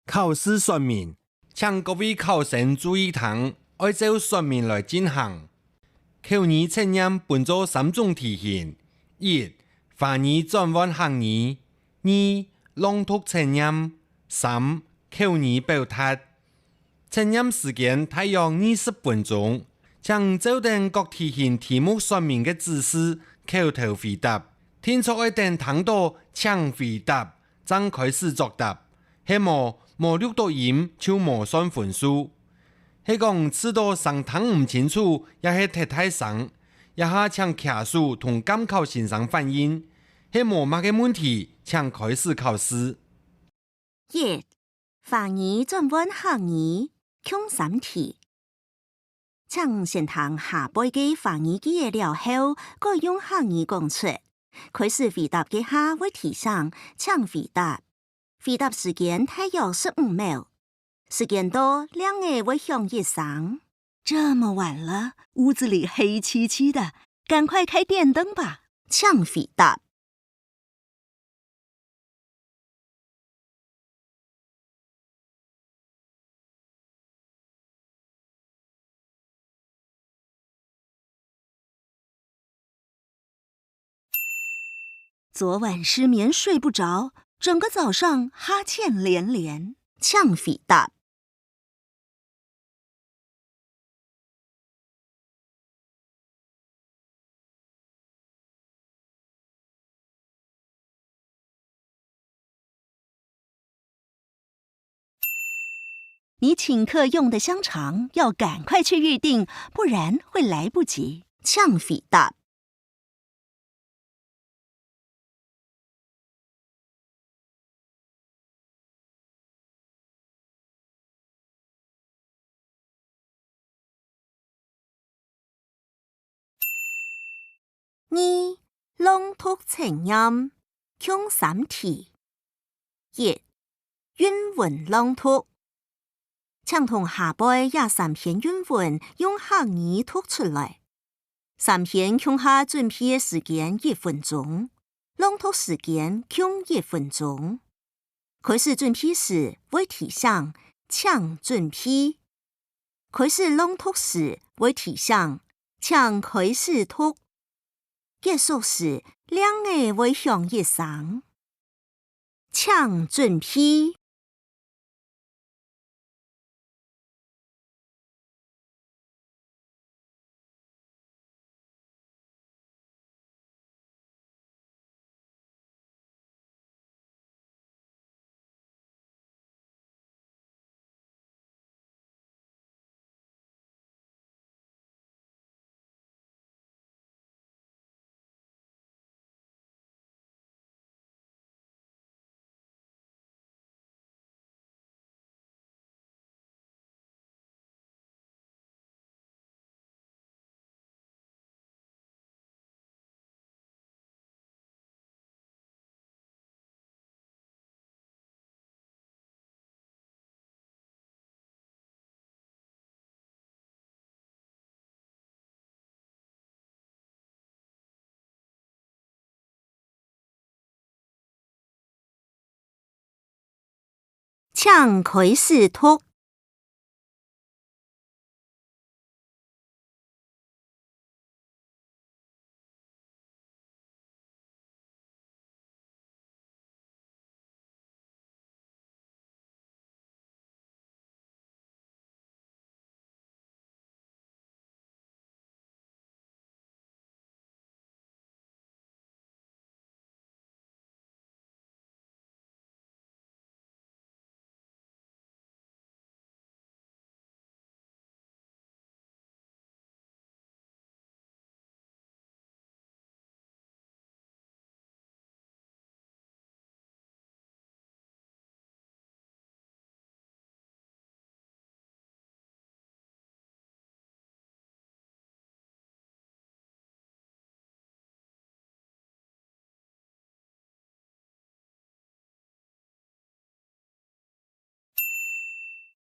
考试说明，请各位考生注意听，按照说明来进行。口语测验分作3种题型：1. 华语转换汉语；2. 朗读测验；3. 口语表达。测验时间大约20分钟，请照等各题型题目说明的指示口头回答。听错一等听到请回答，才开始作答。那么无录到音就无算分数。是讲迟到上听唔清楚，也是太太省，也下请家属同监考先生反映。是无乜嘅问题，请开始考试。1. 华语转换汉语，共3题。请先听下背嘅华语记嘅了后，改用汉语讲出。开始回答嘅下会提醒，请回答。回答时间大约15秒。时间到，2个会响一声。这么晚了，屋子里黑漆漆的，赶快开电灯吧。请回答。昨晚失眠睡不着，整个早上哈欠连连。请回答。你请客用的香肠要赶快去预定，不然会来不及。请回答。2. 朗读测验，共3题。1. 韵文朗读，请同下背也3篇韵文用汉语读出来。3篇共下准备的时间1分钟，朗读时间共1分钟。开始准备时会提醒，请准备。开始朗读时会提醒，请开始读。结束时，2个会响一声。请准备。请开始读。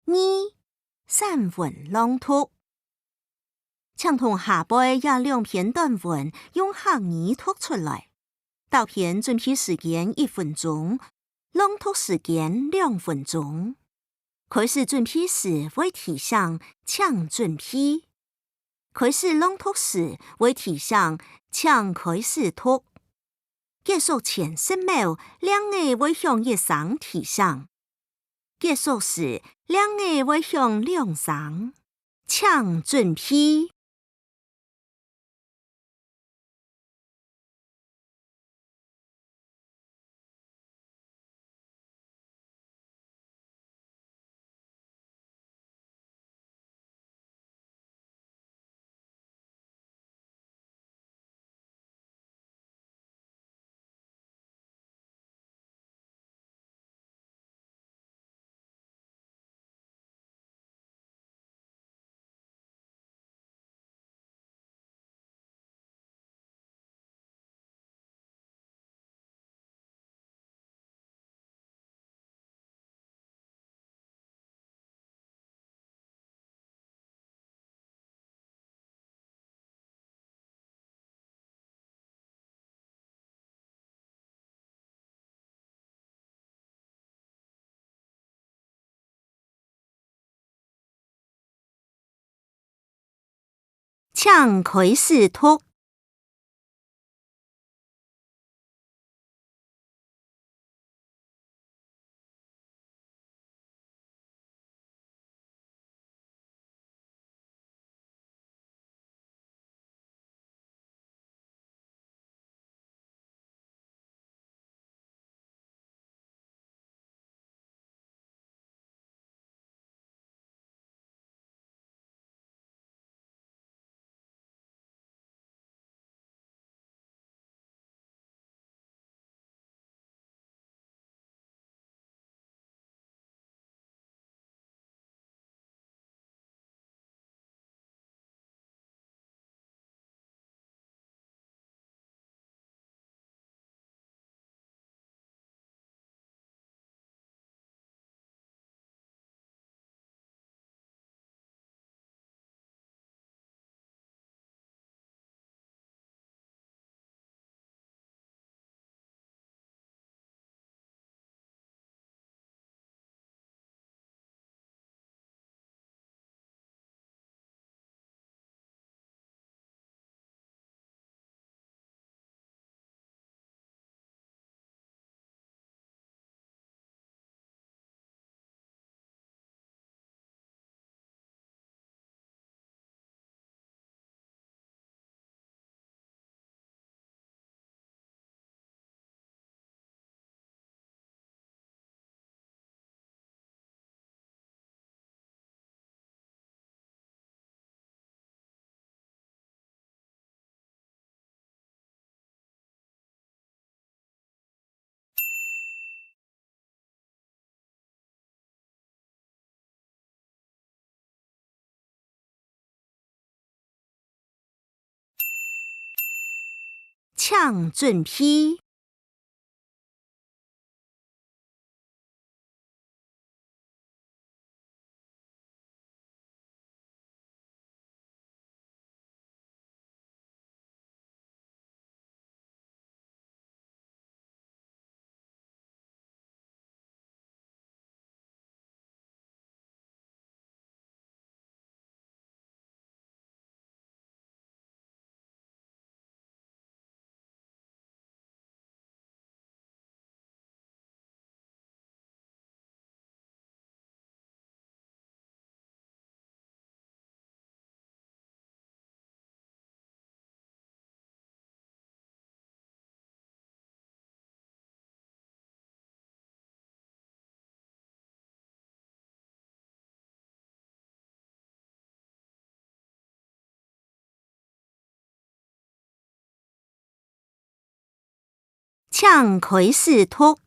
2. 散文朗读，请同下背也2篇短文用汉语读出来。导篇准备时间1分钟，朗读时间2分钟。开始准备时会提醒请准备。开始朗读时会提醒请开始读。结束前10秒2个会响1声提醒。结束时2个会响2声。请准备。请开始读。请准备。请开始读。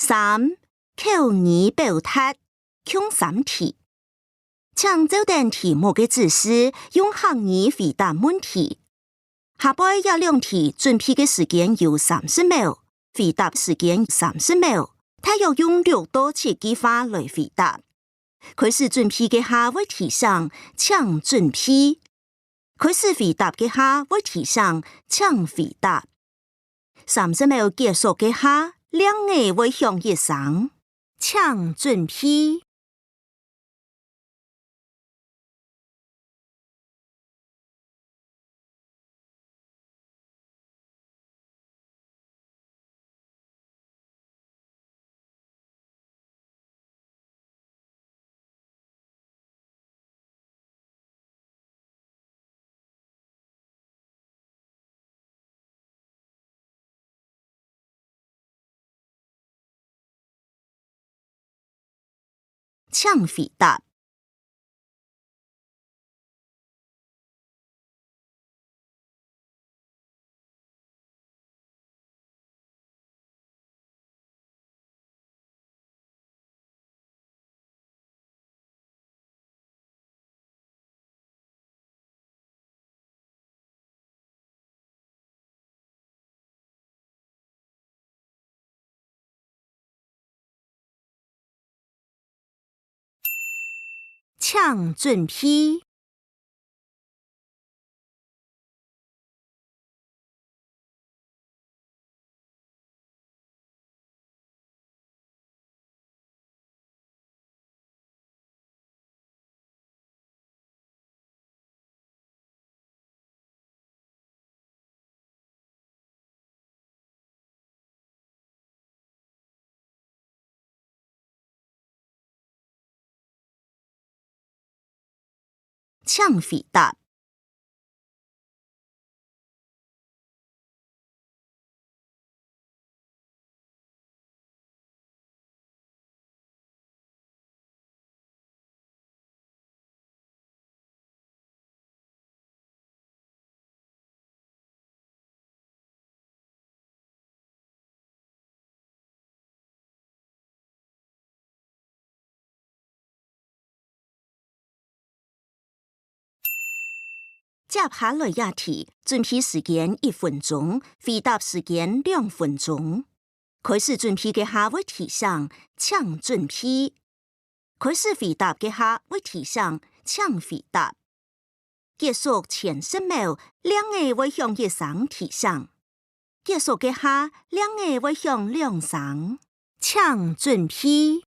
3. 口语表达共3题。请照定题目嘅指示，用客语回答问题。下摆有2题，准备嘅时间有30秒，回答时间30秒。大约用6到7句话来回答。开始准备嘅下会题上，请准备。开始回答嘅下会题上，请回答。30秒结束嘅下，2个会向一声，请准备。请回答。请准备。请回答。接下来一题，准备时间1分钟，回答时间2分钟。开始准备嘅下会题上，请准备。开始回答嘅下会题上，请回答。结束前10秒，2个会向一声题上。结束嘅下，2个会向2声，请准备。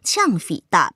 请回答。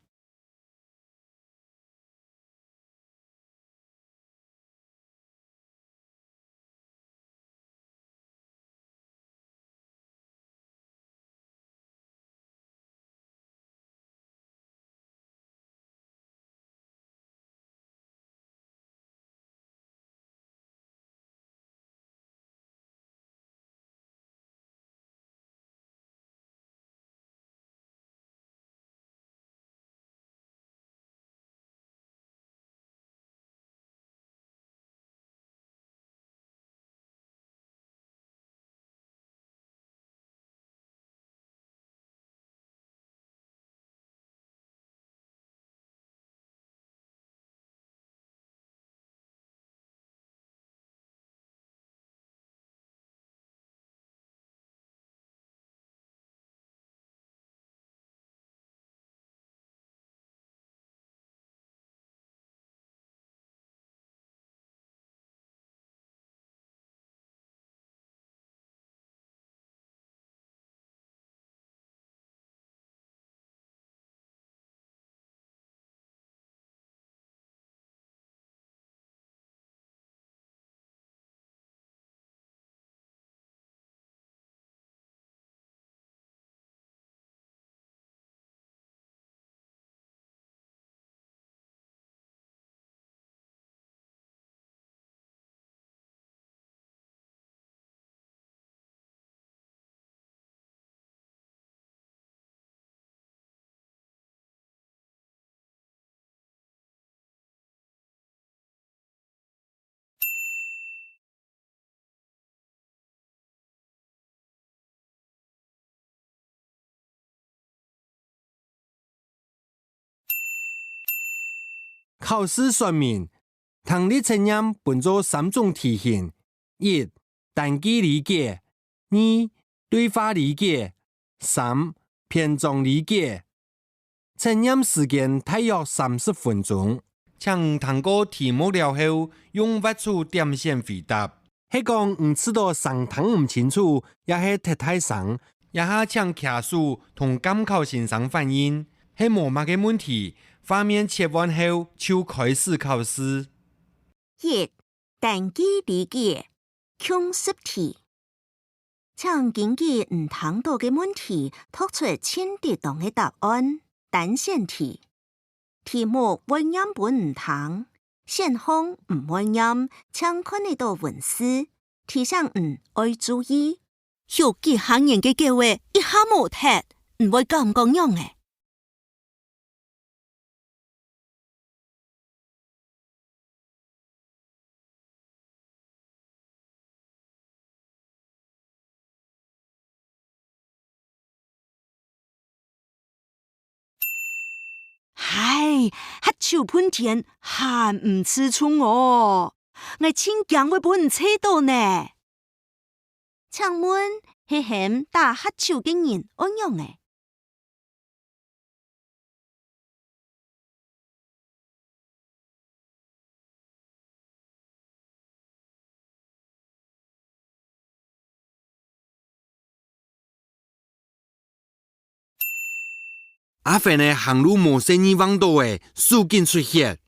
考试说明：听力测验分做3种题型：1. 单句理解；2. 对话理解；3. 篇章理解。测验时间大约30分钟。请通过题目了后，用画出点线回答。是讲唔知道上堂唔清楚，也是特太上，也下请家属同监考先生反映。是无乜嘅问题，画面切换后就开始考试。1. 单句理解共识题，请根据唔通到嘅问题，读出签得当嘅答案。单线题，题目温音本唔通，选项唔温音，请看得到文字，题上唔爱注意。有几行人嘅计划一下冇听，唔会咁讲样嘅。唉，黑手喷田还唔吃葱哦，我亲讲会本唔车到呢。请问，是嫌打黑手嘅人安样嘅？阿芬的行路无生意望到的，数紧出血，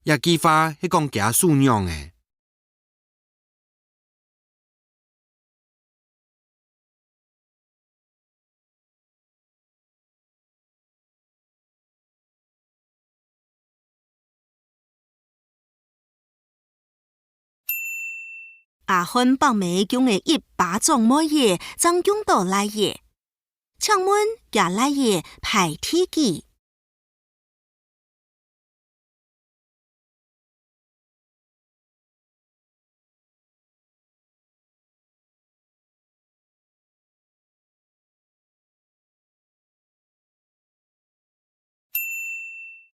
也计划是讲家属娘的。阿芬帮妹叫我一把掌摸嘢，张公到来嘢。请问家来嘢排体几？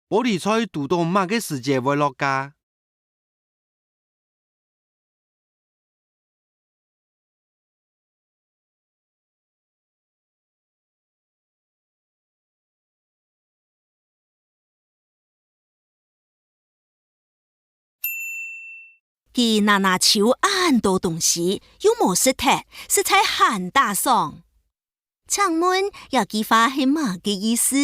玻璃菜读到乜嘅时节会落架？佢拿手很多东西，又冇识睇，实在很大爽。请问有句话系乜嘅意思？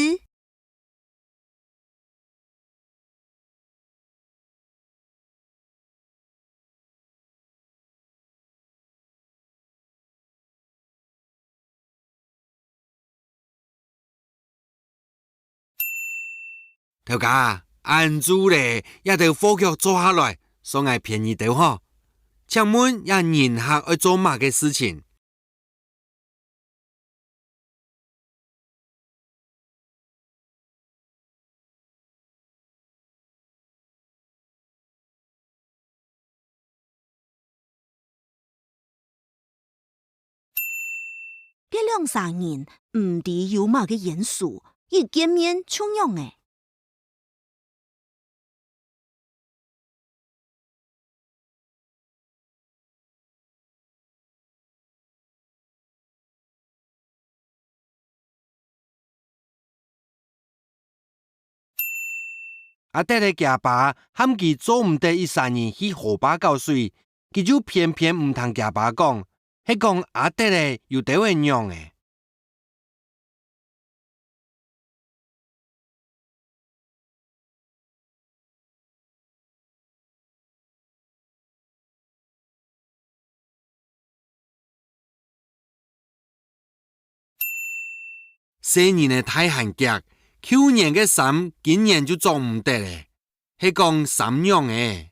头家，按住咧，一条火脚坐下来，所以便宜到嗬。请问有人客要做乜嘅事情？呢2-3人唔知有乜嘅元素，一见面冲样嘅。阿爹嘅家爸喊佢做唔得13年去河壩搞水，佢就偏偏唔同家爸讲，係讲阿爹嘅有地位娘嘅。4年嘅大寒假，去年嘅衫今年就做唔得咧，係講3樣嘅。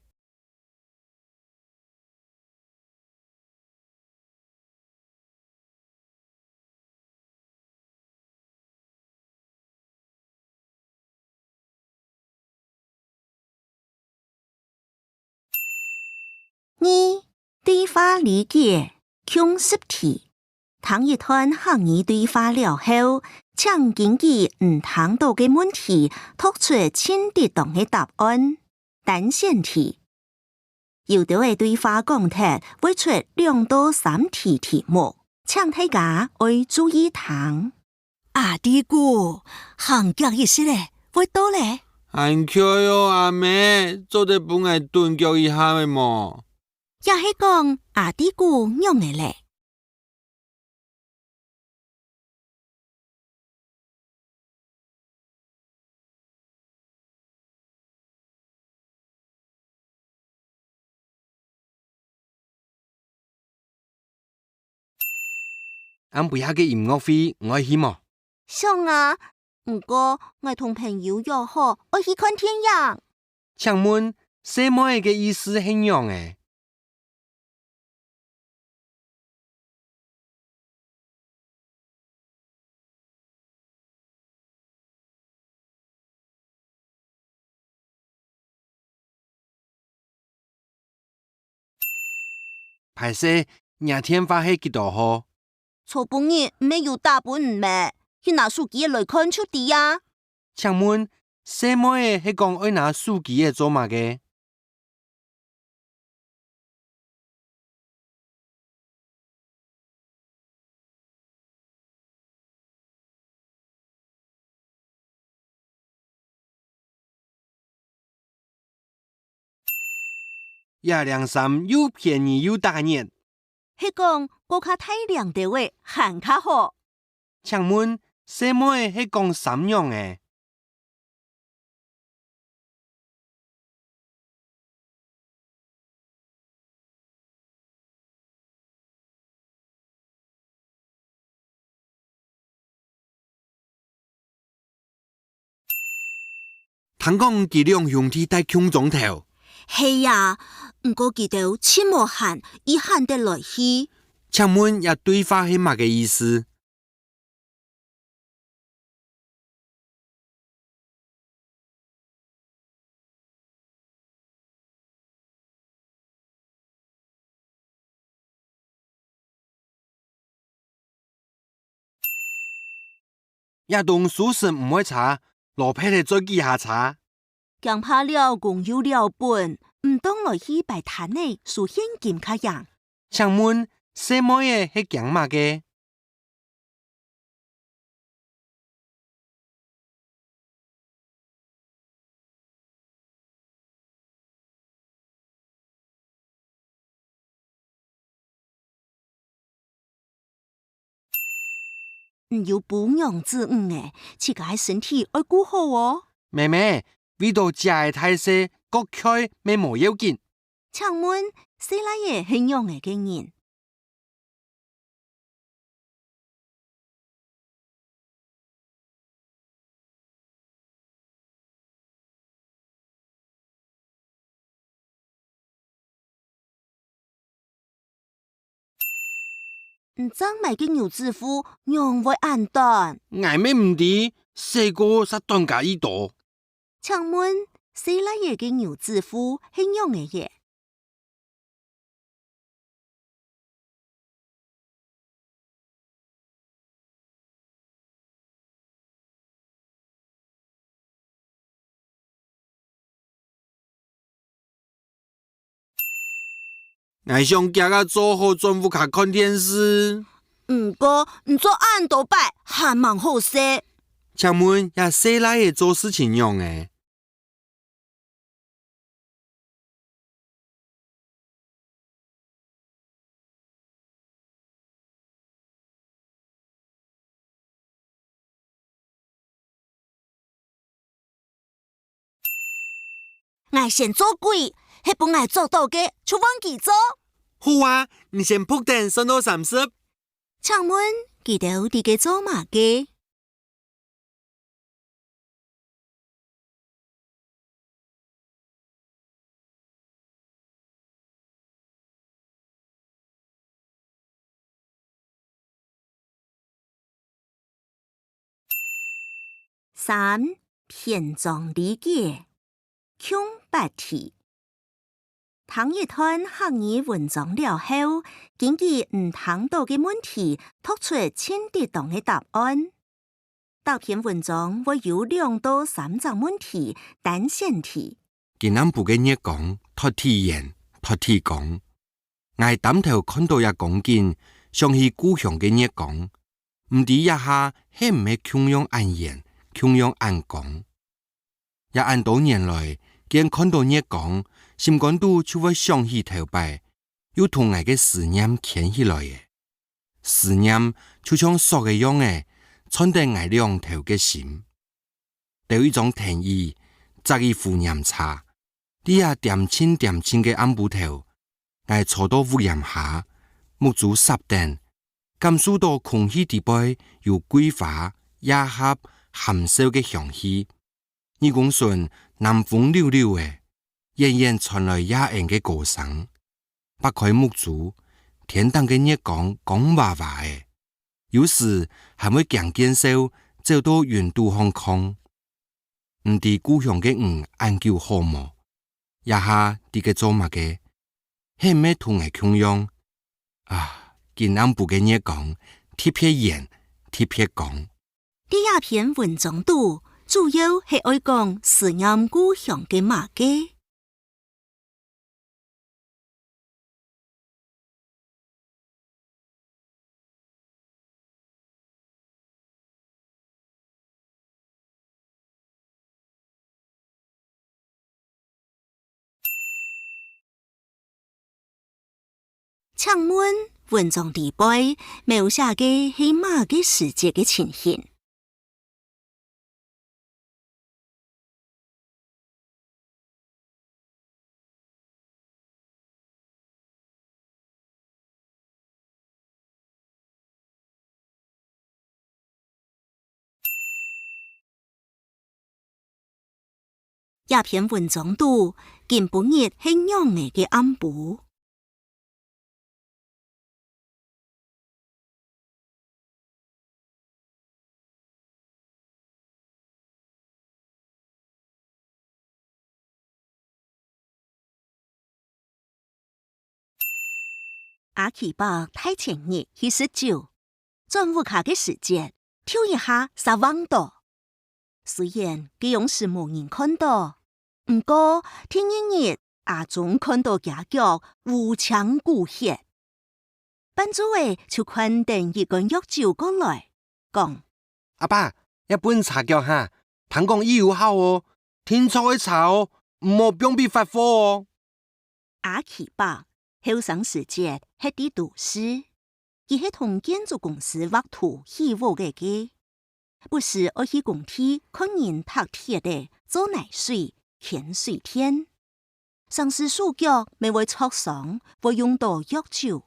2. 对话理解共识题，当一段行语对话了後，請根據唔通到嘅問題，讀出簽得當嘅答案。单线题。有道的对话讲题会出2到3题题目，请大家要注意聽。阿弟哥，行腳意思咧，會到咧。很巧喲，阿妹，做得本來頓腳一下的麼？也係講阿弟哥用的咧。俺不下個音樂會，我去麼？想啊，不過我同朋友約好，我去看天陽。請問，什麼嘅意思係樣誒？歹勢，明天發係幾多號？初半日沒有大半咩？去拿手機來看出啲啊！請問，什麼嘅係講愛拿手機嘅做乜嘅？亞涼衫又便宜又大熱。係講個較大量的話，還較好。請問，什麼嘅係講三樣嘅？聽講佢兩兄弟在窮中頭。係啊，不過佢哋切莫喊，一喊得來去。請問也對話係乜嘅意思？也當書時唔會查，羅皮嚟再記下查。強怕了共有了本，唔當來去擺攤呢，數現金卡樣。請問，什麼嘢係講乜嘅？唔要補養之誤誒，自己身體要顧好哦。妹妹，為到家嘅大細，各區咩冇要緊。請問，誰來嘅係養嘅人？唔爭買嘅牛子褲，養會暗斷。挨咩唔啲，細個實斷假耳朵。請問，誰來嘅牛子褲係養嘅嘢？我想家個做好專務卡看電視。唔過唔做暗倒擺，還蠻好些。請問也誰來嘅做事情用誒？我先做鬼，係本我做到嘅，就忘記做。好啊，你先撲定算到30。請問，記得有啲嘅做乜嘅？3. 篇章理解，窮8題。當一段學語文章了後，根據唔聽到嘅問題，讀出簽得當嘅答案。答篇文章會有2到3種問題，單線題。今南部嘅熱光脱體炎、脱體光，我當頭看到也講緊，想起故鄉嘅熱光，唔知一下係唔係窮樣按炎、窮樣按光。也按多年來，見看到熱光，心肝都就會想起頭擺，又同我嘅思念牽起來嘅。思念就像索嘅樣嘅，穿得我兩頭嘅心。有一種天意，擇一副飲茶。啲下點清嘅暗布頭，我坐到屋檐下，木竹十電，感受到空氣底背有桂花、野合、含笑嘅香氣。二公順南風溜溜嘅，遠遠傳來野人嘅歌聲。打開木竹，天燈嘅熱光光滑滑嘅，有時還會強健手走到雲度空空。唔知故鄉嘅按叫好麼？一下啲嘅做乜嘅，係咩同嘅窮樣啊？今南部嘅熱光，特別嚴，特別光。第二篇文章度主要係愛講思念故鄉嘅馬嘅。請問文章底背描寫嘅係馬嘅世界嘅情形？這篇文章度根本日係讓我嘅暗部。阿奇伯太前日去19，轉屋下嘅時節，跳一下撒網度。雖然佢用時無人看到，唔過聽一日阿總看到家腳烏槍古血。班主委就看定一個藥酒過來，講：阿爸，一本茶腳下，聽講醫有效哦，天錯嘅茶哦，唔好變變發火哦。阿奇伯後生時節係啲讀書，佢係同建築公司畫圖起屋嘅，不是我去工地看人踢鐵的做泥水、牽水天。上司手腳未會挫傷，會用到藥酒。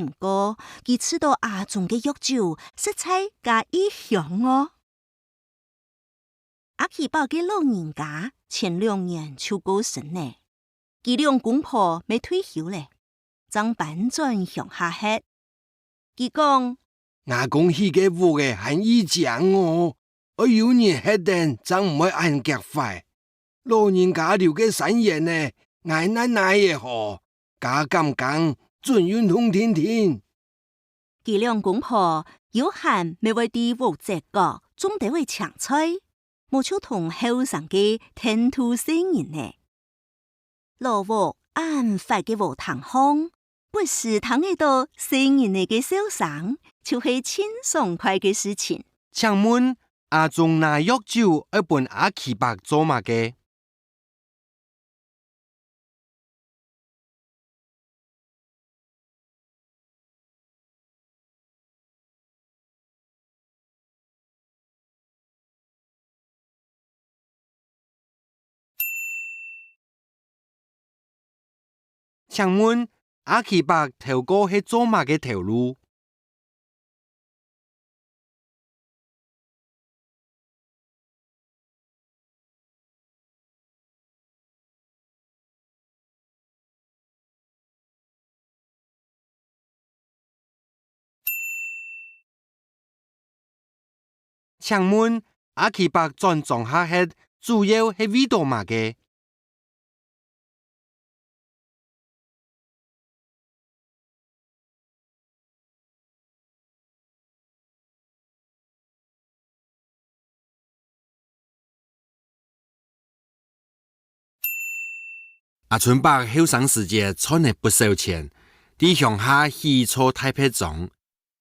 唔過佢吃到阿總嘅藥酒，色彩加異香哦。阿奇伯嘅老人家前2年就過身呢。佢兩公婆未退休咧，正搬轉鄉下去。佢講：阿公起嘅屋嘅很易講哦，我有人喺定，真唔會按腳快。老人家留嘅三言呢，挨奶奶嘅好，家咁講，盡運通天天。佢兩公婆有閒未會啲屋隻角，種地為搶菜，冇出同後生嘅天土生人呢。老屋按快嘅屋堂空，不是躺喺度生人嘅受傷，就係輕鬆快嘅事情。請問阿總拿藥酒一本阿奇伯做乜嘅？請問阿奇伯頭哥係做乜嘅頭路？請問阿奇伯轉種下係主要係為到乜嘅？阿春伯后生时节赚了不少钱，伫乡下起初太平庄，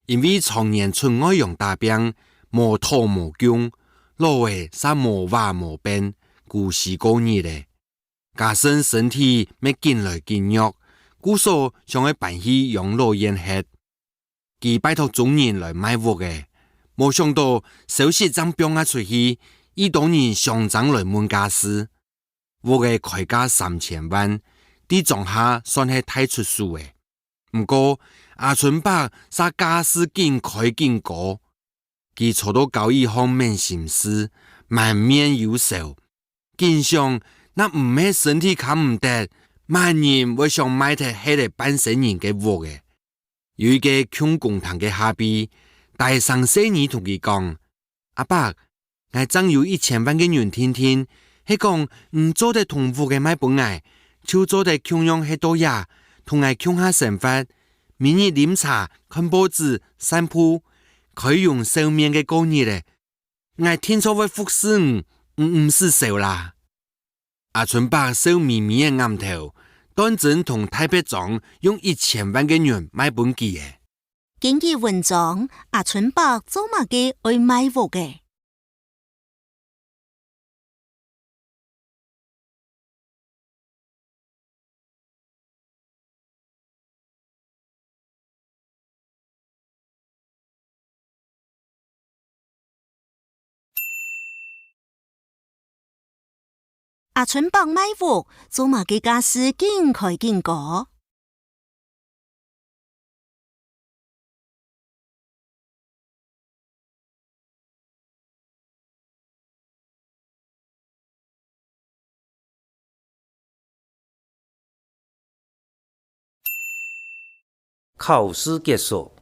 因为常年出外用大兵，无土无姜，路下煞无瓦无边，故时过日咧。加上身体要紧来紧弱，故所想要办去养老院ฮ็。佢拜托众人来买屋嘅，冇想到消息怎变啊出去，伊当年上涨来问家私，屋嘅开价3000万，伫庄下算系太出数嘅。不过阿春伯煞家私紧开紧过，佢坐到交易方面心思，满面忧愁，经常那唔系身体卡唔得，万人会想买台迄个半生人嘅屋嘅。有一个穷公堂嘅下边，大上细儿同佢讲：阿伯，我真有1000万嘅人听听，迄讲唔做得同户嘅买本爱，就做得穷样迄多呀，同我穷下生活，每日饮茶、看报纸、散步，可以用寿命嘅过日咧。我听说会服侍唔是少啦。阿春伯笑眯眯嘅额头。當真同太白莊用1000萬嘅人買本機嘅。經過文章，阿春伯做乜嘅愛買屋嘅？阿春伯買屋，做乜嘅家私緊開緊過？考试结束。